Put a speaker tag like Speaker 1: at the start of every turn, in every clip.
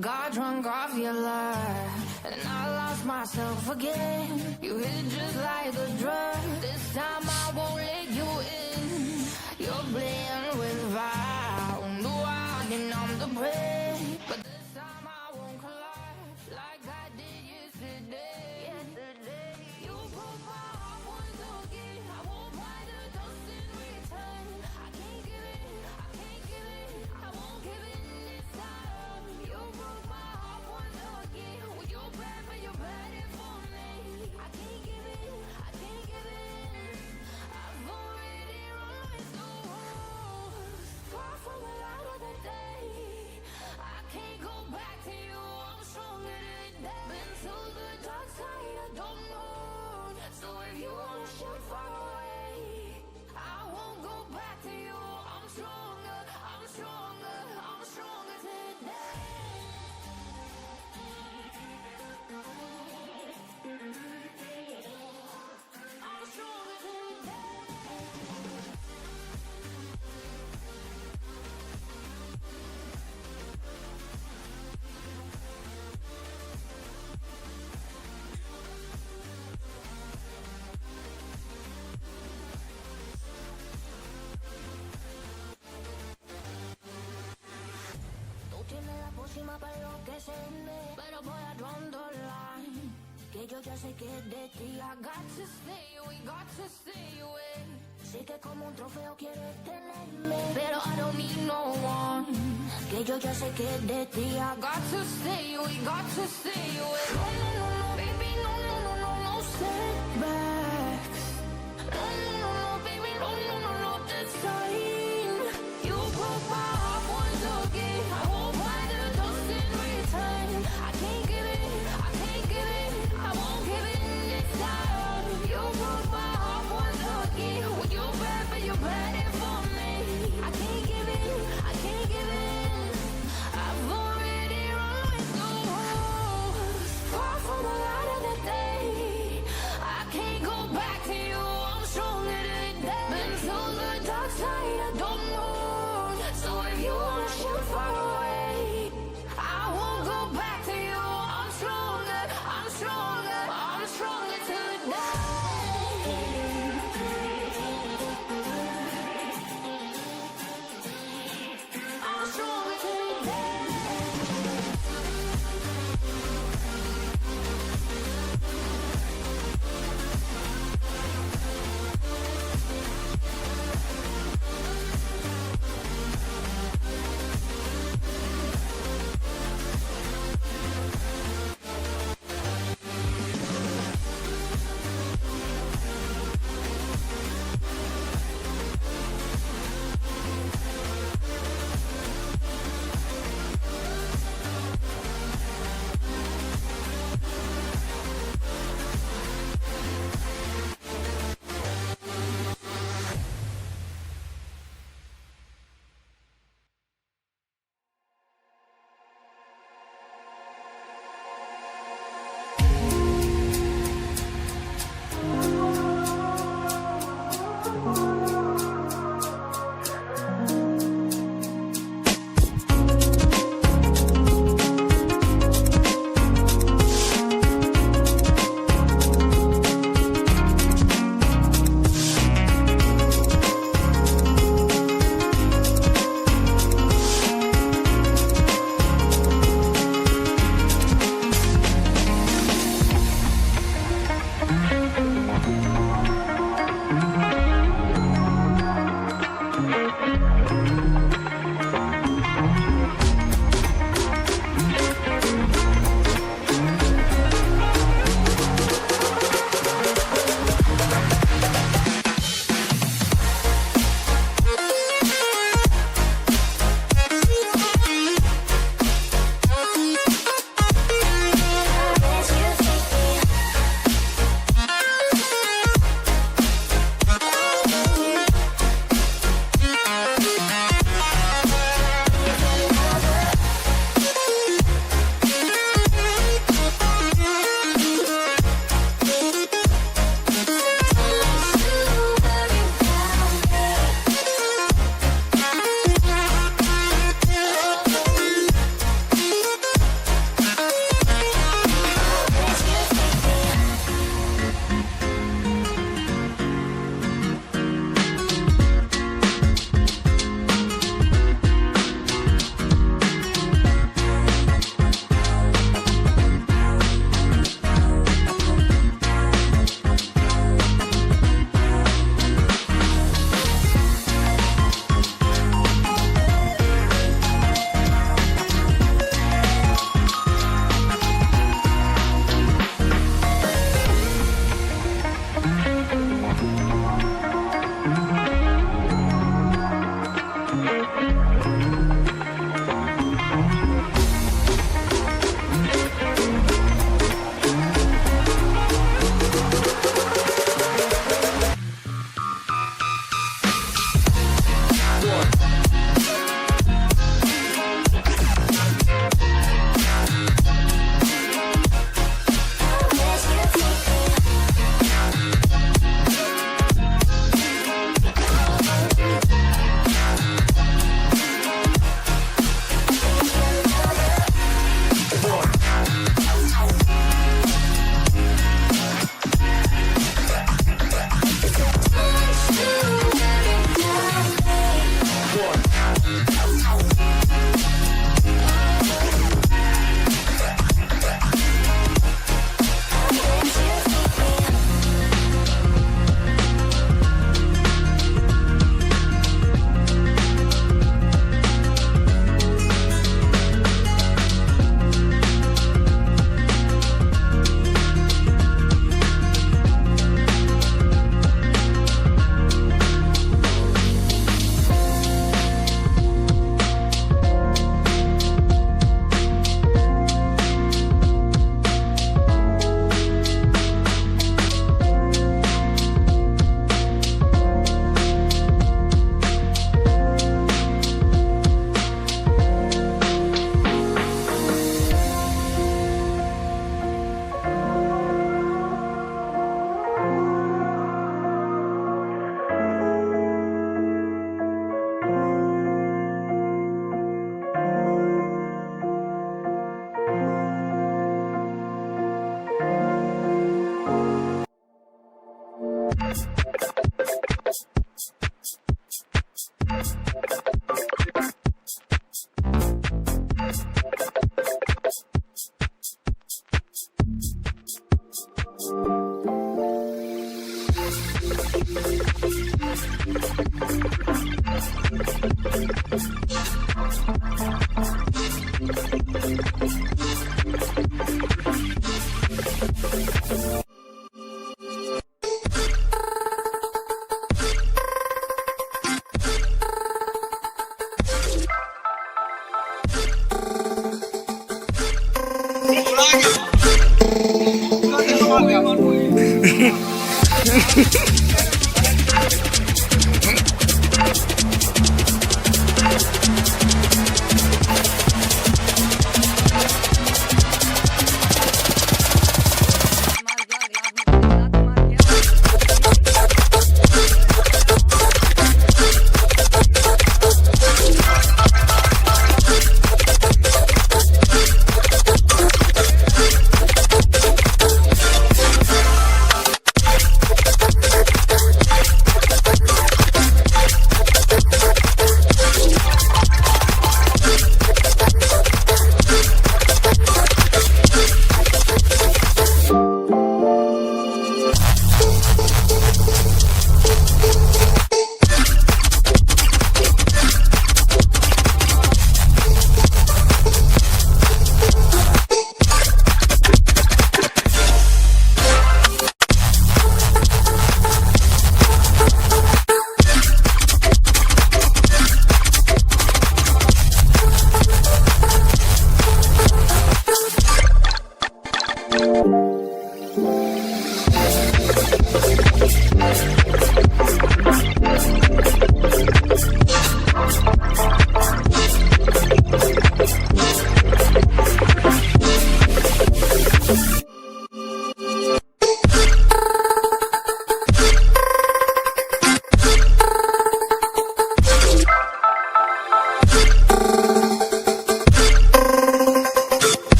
Speaker 1: Got drunk off your love, and I lost myself again. You hit just like a drug. This time I won't let you in. You're playing with fire. No, I can numb the prey, but this time I won't collide like I did yesterday. You broke my heart once again. I won't buy the dust in return. I can't give it, I can't give it, I won't give it this time. You broke my heart once again. Well, you're bad, but you're bad it for me. I can't give it, I can't give it. I've already run with the wolves. Far from the light of the day. I can't go back to you. I'm stronger today. Been to the dark side, I don't know. So if you wanna shoot far away, I won't go back to you. I'm stronger, I'm stronger, I'm stronger today. I'm stronger today. Tú tienes la pócima para enloquecerme, pero voy a draw the line. Que yo ya sé que es de ti. I got to stay away, got to stay away. Sé que como un trofeo quieres tenerme, pero I don't need no one. Que yo ya sé que es de ti. I got to stay away, got to stay away. No, no, no, no, baby, no, no, no, no, no setbacks. No, no, no, no, baby, no, no, no, no, this time. You broke my heart once again. I won't buy the dust in return. I can't give it, I can't give it, I won't give it this time. You broke my heart once again. Well, you're bad, but you're bad it for me. I can't give it, I can't give it. I've already run with the wolves. Far from the light of the day. I can't go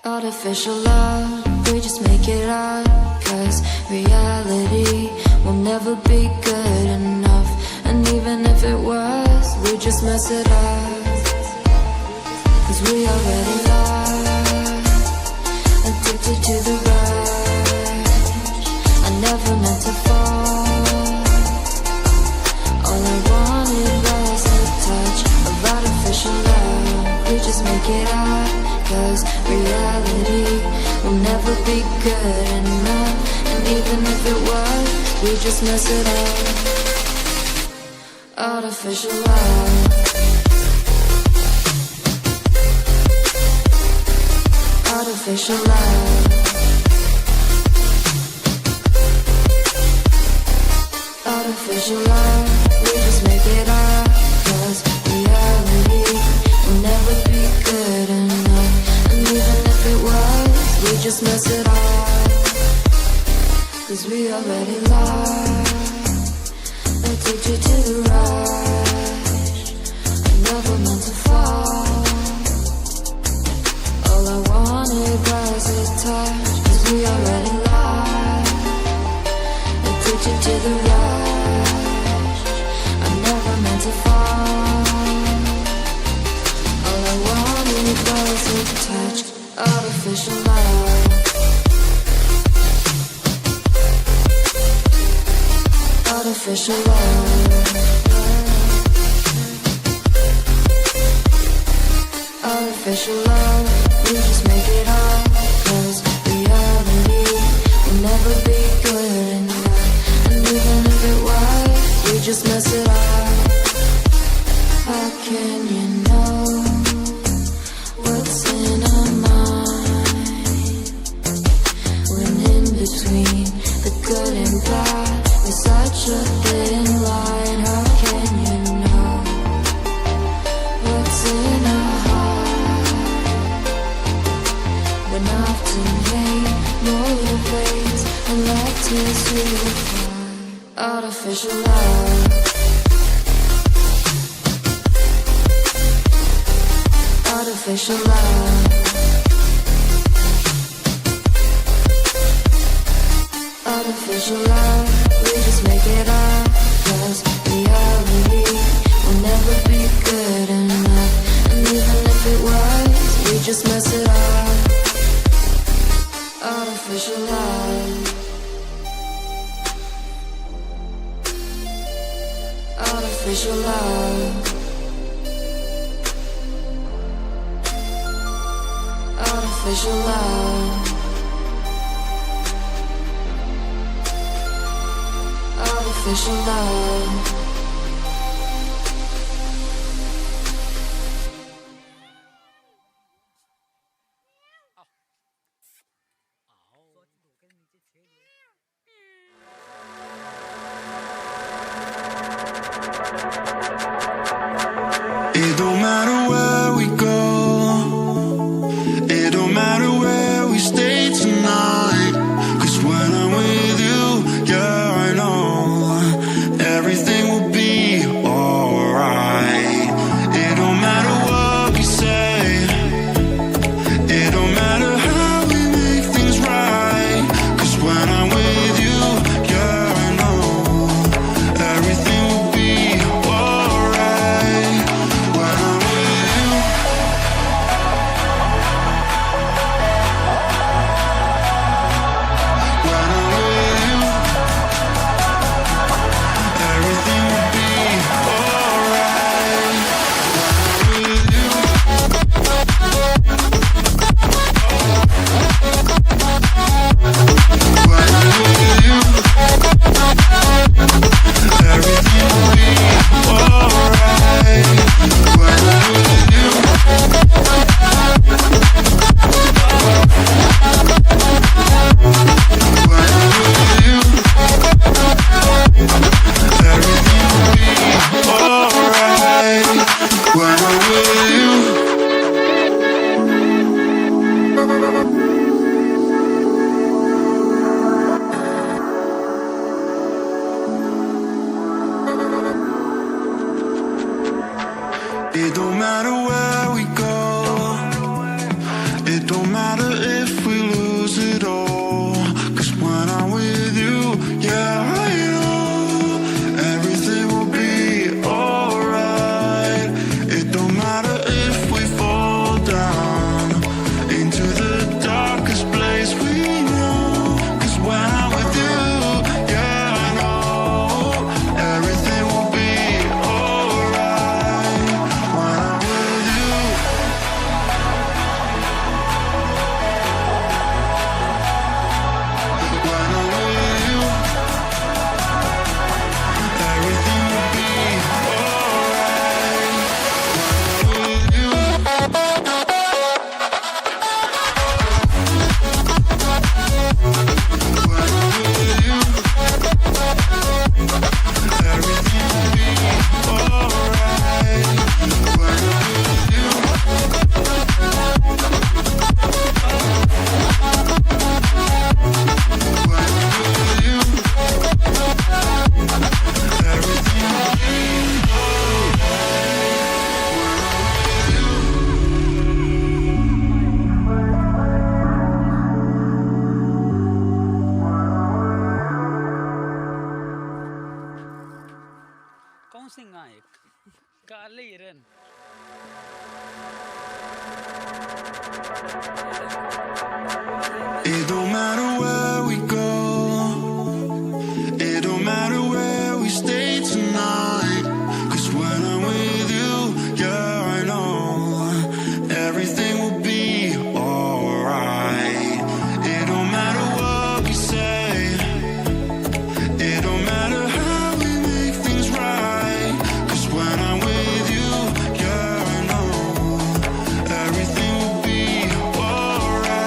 Speaker 1: Artificial love, we just make it up, 'cause reality will never be good enough. And even if it was, we just mess it up, 'cause we already lost, addicted to the rush. I never meant to fall, all I wanted was a touch of artificial love. We just make it up, 'cause reality will never be good enough. And even if it was, we just mess it up. Artificial love, artificial love, artificial love. We just make it up, 'cause reality will never be good enough. And even if it was, we just mess it up, 'cause we already lost, addicted to the rush. I never meant to fall, all I wanted was a touch, 'cause we already lost, addicted to the rush. I never meant to fall, all I wanted was a touch. Artificial love, artificial love, artificial love. We just make it up, 'cause reality will never be good between the good and bad. There's such a thin line. How can you know what's in our heart? When often hate motivates and let tears refine. Artificial love. Artificial love. Artificial love. We just make it up, 'cause reality will never be good enough. And even if it was, we just mess it up. Artificial love. Artificial love. Artificial love. Artificial love.
Speaker 2: It don't matter where we go. It don't matter where we stay tonight. 'Cause when I'm with you, yeah, I know everything will be alright. It don't matter what we say. It don't matter how we make things right. 'Cause when I'm with you, yeah, I know everything will be alright. When I'm with you, when I'm with you, everything will be alright. With you, when I'm with you, everything will be alright. When I'm with you, when I'm with you, everything will be alright. When I'm with you. It don't matter where we go. It don't matter if we lose it all. 'Cause when I'm with you, yeah, I know everything will be alright. It don't matter if we fall down into the darkest place we know. 'Cause when I'm with you, yeah, I know everything will be alright. When I'm with you, when I'm with you, everything will be alright. With you, when I'm with you, everything will be alright. When I'm with you, when I'm with you, everything will be
Speaker 3: कौन सिंगा एक काले हिरन
Speaker 2: It don't matter where we go. It don't matter where we stay tonight. 'Cause when I'm with you, yeah, I know everything will be alright. It don't matter what we say. It don't matter how we make things right. 'Cause when I'm with you, yeah, I know everything will be alright.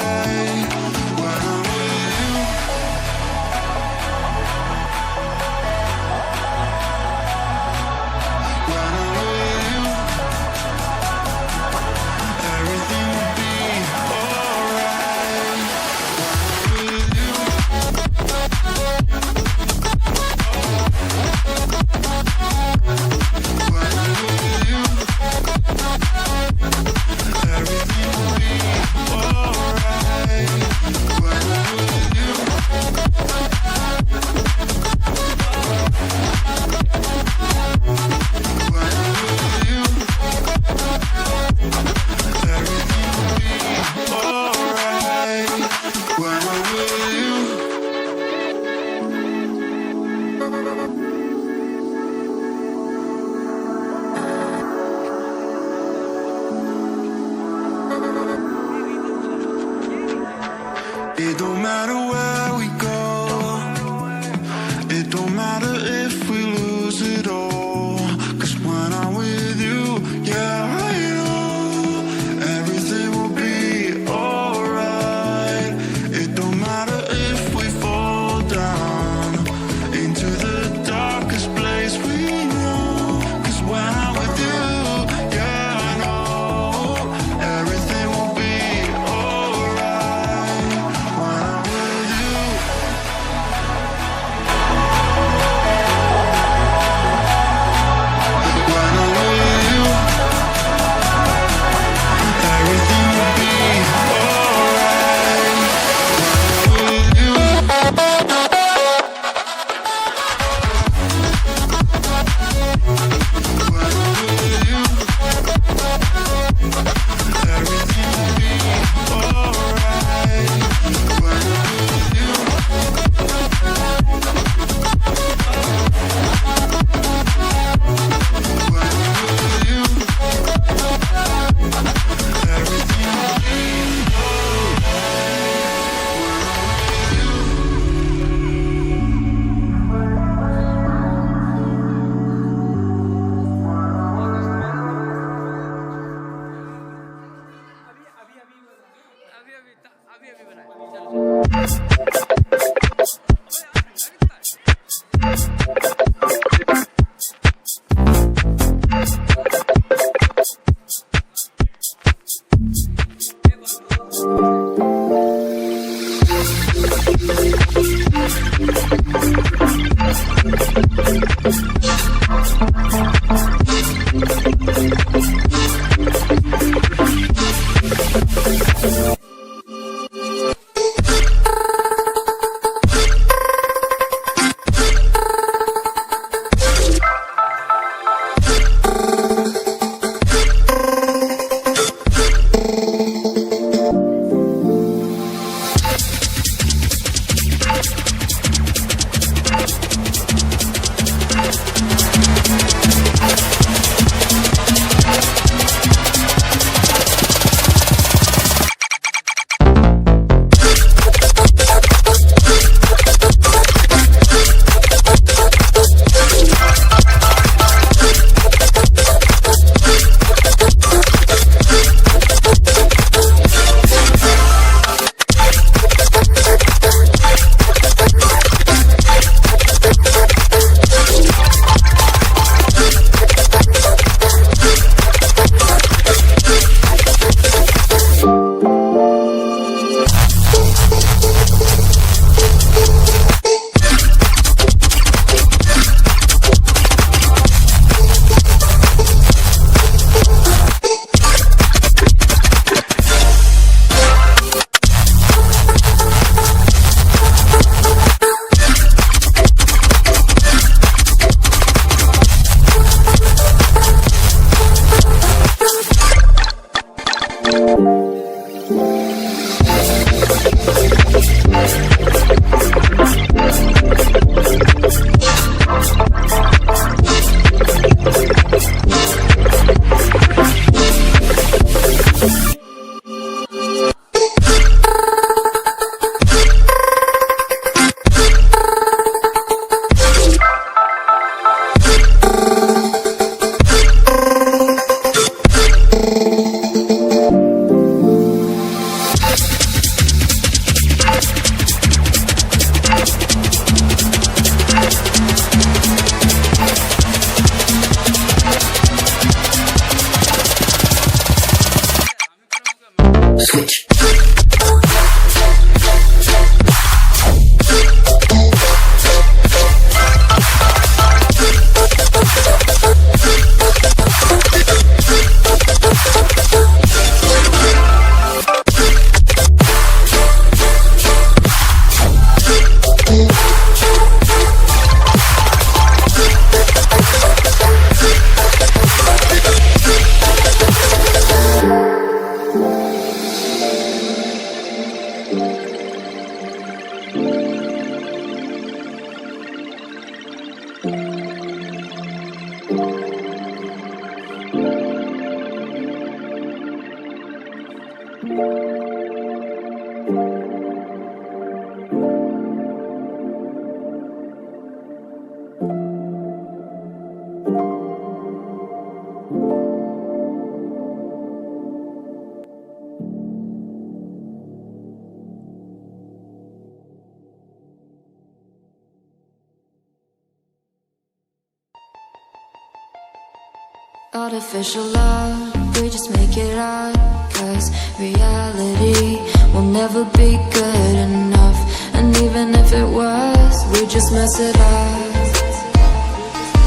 Speaker 1: Artificial love, we just make it up, 'cause reality will never be good enough. And even if it was, we just mess it up,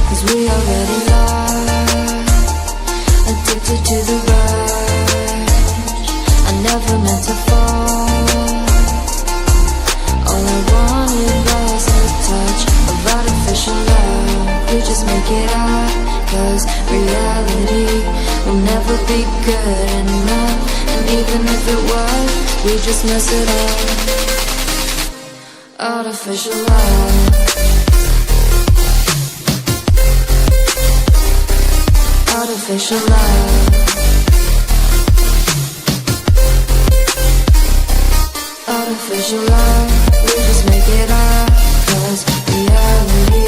Speaker 1: 'cause we already lost, addicted to the rush. I never meant to fall, all I wanted was a touch of artificial love. We just make it up, 'cause reality will never be good enough. And even if it was, we just mess it up. Artificial love, artificial love, artificial love. We just make it up, 'cause reality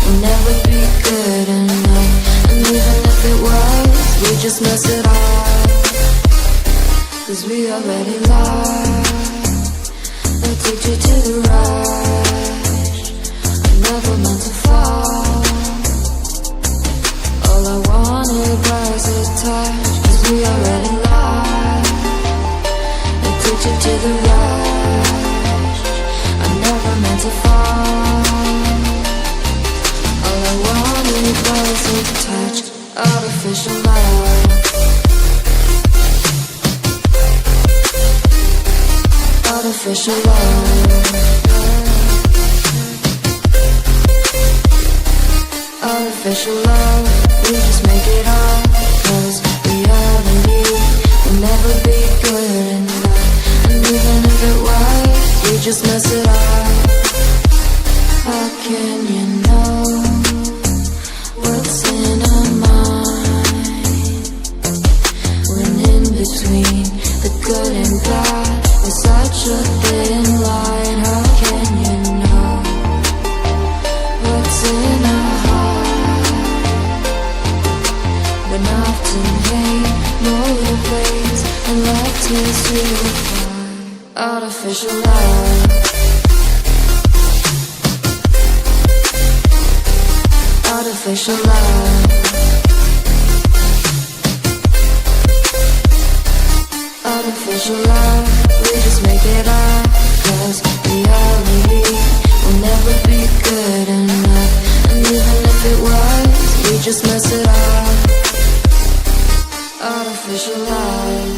Speaker 1: will never be good enough. And even if it was, we just mess it up, 'cause we already lost, addicted to the rush. I never meant to fall, all I wanted was a touch, 'cause we already lost, addicted to the rush. Artificial love. Artificial love. Artificial love. We just make it up, 'cause reality will never be good enough. And even if it was, we just mess it up. How can you know what's in our mind, when in between the good and bad is such a thin line? How can you know what's in our heart, when often hate motivates and love tears you apart? Artificial love. Artificial love. Artificial love. We just make it up, 'cause reality will never be good enough. And even if it was, we just mess it up. Artificial love.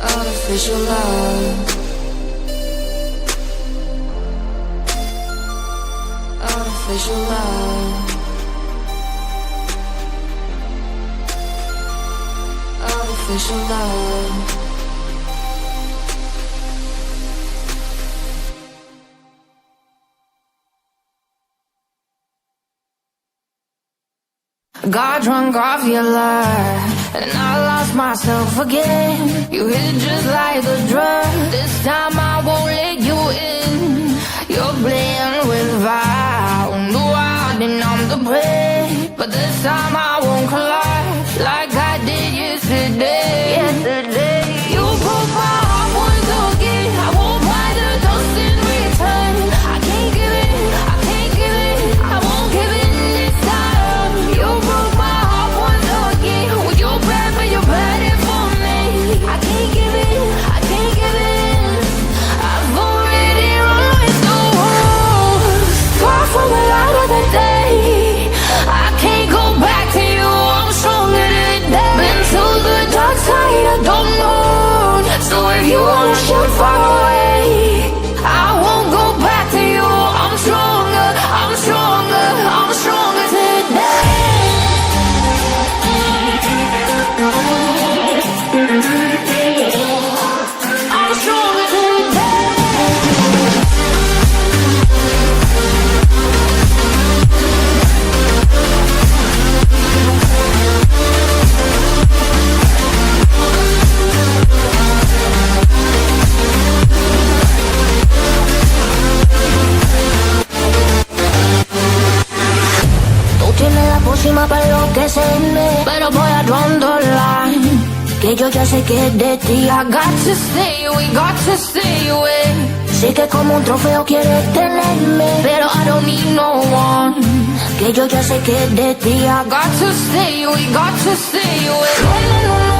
Speaker 1: Artificial love. Artificial love. Artificial love. Got drunk off your lie, and I lost myself again. You hit just like a drug. This time I won't let you in. You're playing with fire. No, I didn't on the break, but this time I won't collapse like I did yesterday. Yesterday, you broke my heart once again. I won't buy the dust in return. I can't give it, I can't give it, I won't give it this time. You broke my heart once again. With your breath and your body for me. I can't give it, I can't give it. I've already run the world, far from the light of the day. I can't go back to you, I'm stronger today. Been to the dark side, I don't know. So if you wanna shoot far away, I won't go back to you. I'm stronger, I'm stronger, I'm stronger today. I'm stronger today. Tú tienes la pócima para enloquecerme, pero voy a draw the line, que yo ya sé que es de ti. I got to stay away, got to stay away. Sé que como un trofeo quieres tenerme, pero I don't need no one, que yo ya sé que es de ti. I got to stay away, got to stay away. No, no, no, no.